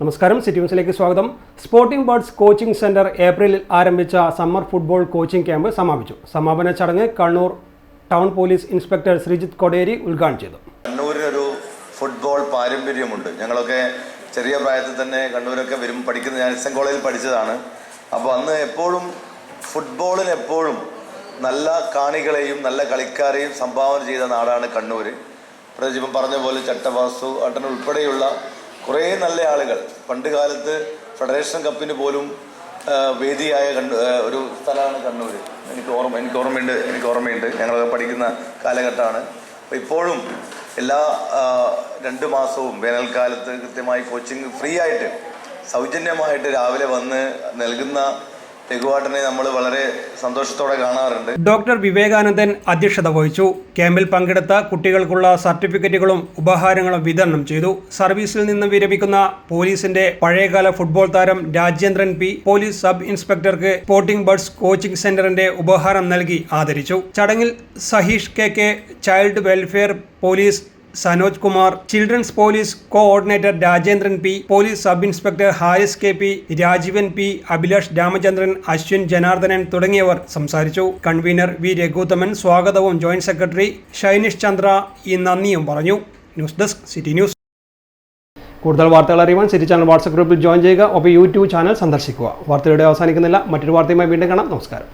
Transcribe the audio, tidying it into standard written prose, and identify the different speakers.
Speaker 1: നമസ്കാരം, സിറ്റി ന്യൂസിലേക്ക് സ്വാഗതം. സ്പോർട്ടിംഗ് ബേർഡ്സ് കോച്ചിംഗ് സെന്റർ ഏപ്രിലിൽ ആരംഭിച്ച സമ്മർ ഫുട്ബോൾ കോച്ചിംഗ് ക്യാമ്പ് സമാപിച്ചു. സമാപന ചടങ്ങ് Kannur town police inspector Sreejith Koderi ഉദ്ഘാടനം ചെയ്തു.
Speaker 2: കണ്ണൂരിനൊരു ഫുട്ബോൾ പാരമ്പര്യമുണ്ട്. ഞങ്ങളൊക്കെ ചെറിയ പ്രായത്തിൽ തന്നെ കണ്ണൂരൊക്കെ പഠിക്കുന്നത് ഞാൻ എസ് എൻ കോളേജിൽ പഠിച്ചതാണ്. അപ്പോൾ അന്ന് എപ്പോഴും ഫുട്ബോളിന് എപ്പോഴും നല്ല കാണികളെയും നല്ല കളിക്കാരെയും സംഭാവന ചെയ്ത നാടാണ് കണ്ണൂർ. പ്രത്യേകിച്ച് പറഞ്ഞ പോലെ ചട്ടവാസു അട്ടൻ ഉൾപ്പെടെയുള്ള കുറേ നല്ല ആളുകൾ പണ്ട് കാലത്ത് ഫെഡറേഷൻ കപ്പിന് പോലും വേദിയായ ഒരു സ്ഥലമാണ് കണ്ണൂർ. എനിക്ക് ഓർമ്മയുണ്ട് ഞങ്ങളൊക്കെ പഠിക്കുന്ന കാലഘട്ടമാണ്. അപ്പോൾ ഇപ്പോഴും എല്ലാ 2 മാസവും വേനൽക്കാലത്ത് കൃത്യമായി കോച്ചിങ് ഫ്രീ ആയിട്ട് സൗജന്യമായിട്ട് രാവിലെ വന്ന് നൽകുന്ന രഘുവാട്ടനെ നമ്മൾ വളരെ സന്തോഷത്തോടെ കാണാറുണ്ട്.
Speaker 1: ഡോക്ടർ വിവേകാനന്ദൻ അധ്യക്ഷത വഹിച്ചു. ക്യാമ്പിൽ പങ്കെടുത്ത കുട്ടികൾക്കുള്ള സർട്ടിഫിക്കറ്റുകളും ഉപഹാരങ്ങളും വിതരണം ചെയ്തു. സർവീസിൽ നിന്ന് വിരമിക്കുന്ന പോലീസിന്റെ പഴയകാല ഫുട്ബോൾ താരം രാജേന്ദ്രൻ പി പോലീസ് സബ് ഇൻസ്പെക്ടർക്ക് സ്പോർട്ടിംഗ് ബേർഡ്സ് കോച്ചിംഗ് സെന്ററിന്റെ ഉപഹാരം നൽകി ആദരിച്ചു. ചടങ്ങിൽ Saheesh K, child welfare police Sanoj Kumar, children's police coordinator Rajendran P, police sub inspector Haris K P, Rajeevan P, Abhilash Ramachandran, Ashwin Janardhanan തുടങ്ങിയവർ സംസാരിച്ചു. കൺവീനർ വി രഘുത്തമൻ സ്വാഗതവും ജോയിന്റ് സെക്രട്ടറി ഷൈനിഷ് ചന്ദ്ര നന്ദിയും പറഞ്ഞു. News desk city news. കൂടുതൽ വാർത്തകൾ അറിയുവാൻ സിറ്റി ചാനൽ വാട്സ്ആപ്പ് ഗ്രൂപ്പിൽ ജോയിൻ ചെയ്യുക. ഒപ്പം യൂട്യൂബ് ചാനൽ സന്ദർശിക്കുക. വാർത്തയുടെ അവസാനിക്കുന്നില്ല. മറ്റൊരു വാർത്തയുമായി വീണ്ടും കാണാം. നമസ്കാരം.